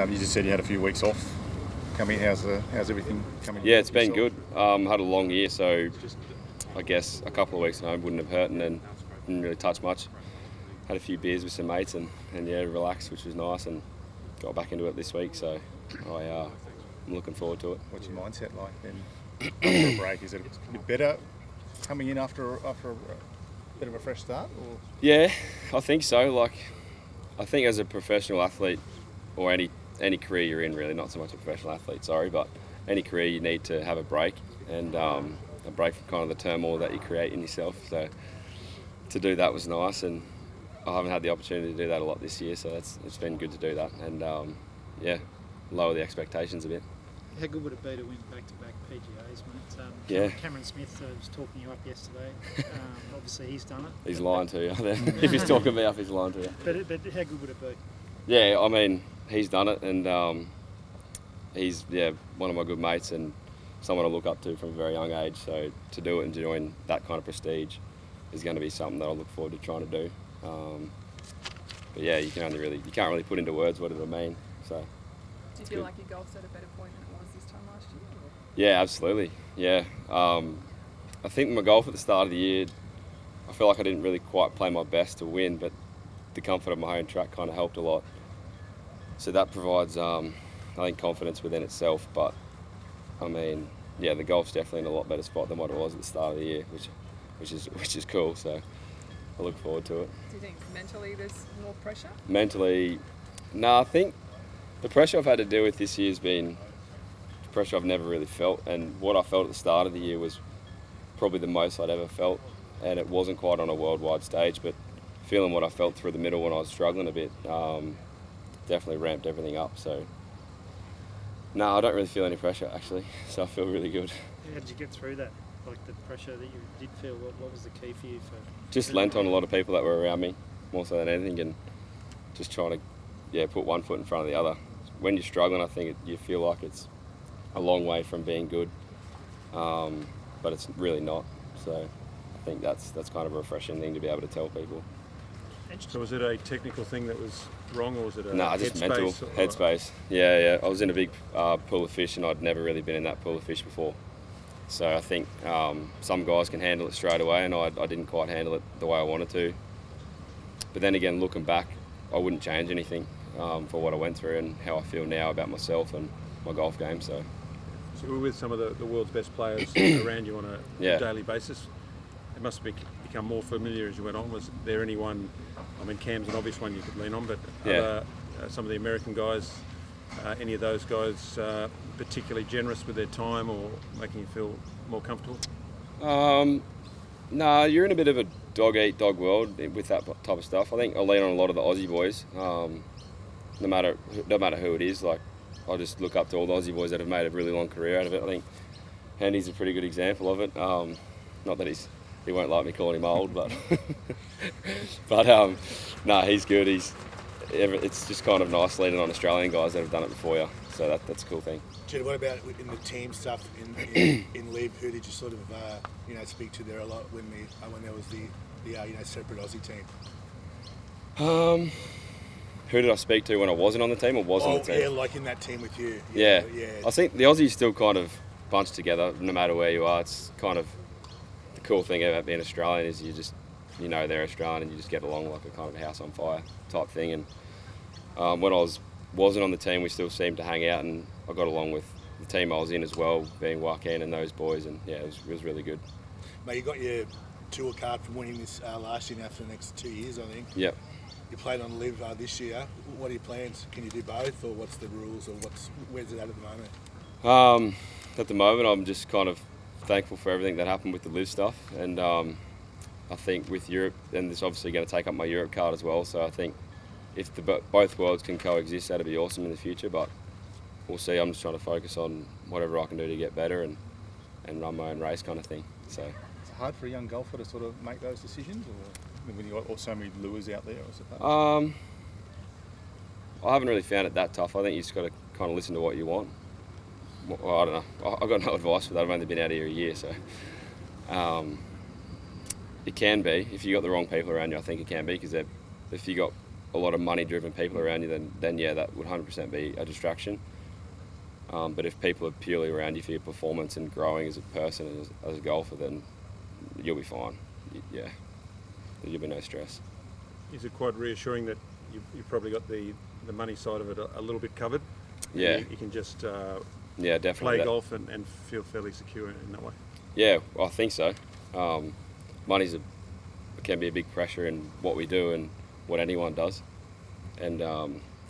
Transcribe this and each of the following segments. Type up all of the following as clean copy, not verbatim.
You just said you had a few weeks off coming. How's everything coming? Yeah, it's been good. Had a long year, so I guess a couple of weeks at home wouldn't have hurt, and then didn't really touch much. Had a few beers with some mates and yeah, relaxed, which was nice, and got back into it this week. So I'm looking forward to it. What's your mindset like then after a break? Is it a bit better coming in after a bit of a fresh start? Or? Yeah, I think so. I think as a professional athlete, or any career you're in, really, not so much a professional athlete, but any career you need to have a break, and a break from kind of the turmoil that you create in yourself. So to do that was nice, and I haven't had the opportunity to do that a lot this year, so it's been good to do that, and lower the expectations a bit. How good would it be to win back-to-back PGAs, mate? Yeah. Cameron Smith was talking you up yesterday. Obviously, he's done it. He's lying to you. If he's talking me up, he's lying to you. But how good would it be? Yeah, I mean, he's done it, and he's one of my good mates and someone I look up to from a very young age. So to do it and to join that kind of prestige is going to be something that I look forward to trying to do. But yeah, you can't really put into words what it'll mean. So. Do you feel like your golf's at a better point than it was this time last year? Yeah, absolutely. Yeah, I think my golf at the start of the year, I feel like I didn't really quite play my best to win, but the comfort of my own track kind of helped a lot. So that provides, I think, confidence within itself. But I mean, yeah, the golf's definitely in a lot better spot than what it was at the start of the year, which is cool. So I look forward to it. Do you think mentally there's more pressure? Mentally, no, I think the pressure I've had to deal with this year has been pressure I've never really felt, and what I felt at the start of the year was probably the most I'd ever felt, and it wasn't quite on a worldwide stage, but feeling what I felt through the middle when I was struggling a bit definitely ramped everything up. So no, I don't really feel any pressure actually, so I feel really good. How did you get through that? Like the pressure that you did feel, what was the key for you? Just lent on a lot of people that were around me, more so than anything, and just trying to put one foot in front of the other. When you're struggling, I think you feel like it's a long way from being good, but it's really not. So I think that's kind of a refreshing thing to be able to tell people. So was it a technical thing that was wrong, or was it a just headspace mental headspace? Yeah. I was in a big pool of fish, and I'd never really been in that pool of fish before. So I think some guys can handle it straight away, and I didn't quite handle it the way I wanted to. But then again, looking back, I wouldn't change anything for what I went through and how I feel now about myself and my golf game. So you were with some of the world's best players around you on a daily basis. It must have become more familiar as you went on. Was there anyone, I mean, Cam's an obvious one you could lean on, but some of the American guys, any of those guys particularly generous with their time or making you feel more comfortable? No, you're in a bit of a dog-eat-dog world with that type of stuff. I think I lean on a lot of the Aussie boys, no matter who it is. Like, I just look up to all the Aussie boys that have made a really long career out of it. I think Hendy's a pretty good example of it. Not that he won't like me calling him old, but he's good. It's just kind of nice leaning on Australian guys that have done it before you. So that's a cool thing. Jude, what about in the team stuff in Liv? Who did you sort of speak to there a lot when there was the separate Aussie team? Who did I speak to when I wasn't on the team or was on the team? Yeah, like in that team with you. Yeah. I think the Aussies still kind of bunch together no matter where you are. It's kind of the cool thing about being Australian is they're Australian and you just get along like a kind of a house on fire type thing. And when I wasn't on the team, we still seemed to hang out, and I got along with the team I was in as well, being Joaquin and those boys, and yeah, it was really good. Mate, you got your tour card from winning this last year now for the next 2 years, I think. Yep. You played on Liv this year. What are your plans? Can you do both, or what's the rules, or where's it at the moment? At the moment, I'm just kind of thankful for everything that happened with the Liv stuff, and I think with Europe, and it's obviously going to take up my Europe card as well. So I think if both worlds can coexist, that'd be awesome in the future. But we'll see. I'm just trying to focus on whatever I can do to get better and run my own race kind of thing. So it's hard for a young golfer to sort of make those decisions, or when you've got so many lures out there, or is it hard? I haven't really found it that tough. I think you just got to kind of listen to what you want. Well, I don't know. I've got no advice for that. I've only been out here a year, so it can be. If you got the wrong people around you, I think it can be, because if you got a lot of money-driven people around you, then yeah, that would 100% be a distraction. But if people are purely around you for your performance and growing as a person and as a golfer, then you'll be fine. Yeah, there'll be no stress. Is it quite reassuring that you've probably got the money side of it a little bit covered? Yeah. You can just Yeah, definitely. play golf and feel fairly secure in that way. Yeah, I think so. Money's can be a big pressure in what we do and what anyone does, and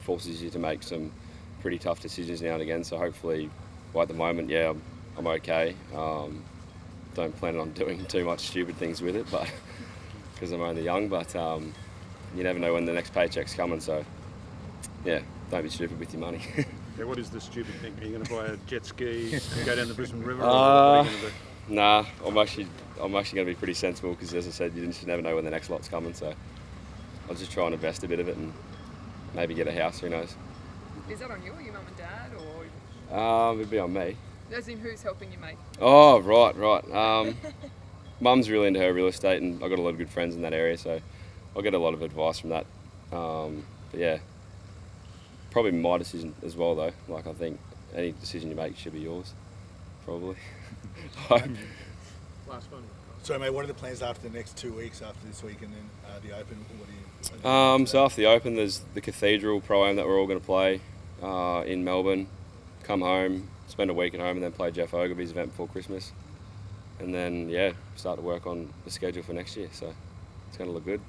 forces you to make some pretty tough decisions now and again. So hopefully, well, at the moment, yeah, I'm okay. Don't plan on doing too much stupid things with it, but because I'm only young. But you never know when the next paycheck's coming. So yeah, don't be stupid with your money. Yeah, what is the stupid thing? Are you going to buy a jet ski and go down the Brisbane River? Or what are you going to do? Nah, I'm actually going to be pretty sensible because, as I said, you just never know when the next lot's coming. So I'll just try and invest a bit of it and maybe get a house. Who knows? Is that on you or your mum and dad, or It'd be on me. as in who's helping you, mate? Oh, right. Mum's really into her real estate, and I've got a lot of good friends in that area, so I'll get a lot of advice from that. But yeah, probably my decision as well, though. Like, I think any decision you make should be yours, probably. Last one. So, mate, what are the plans after the next 2 weeks after this week and then the Open? What do you? So after the Open, there's the Cathedral Pro-Am that we're all going to play in Melbourne. Come home, spend a week at home, and then play Jeff Ogilvy's event before Christmas. And then, yeah, start to work on the schedule for next year. So it's going to look good.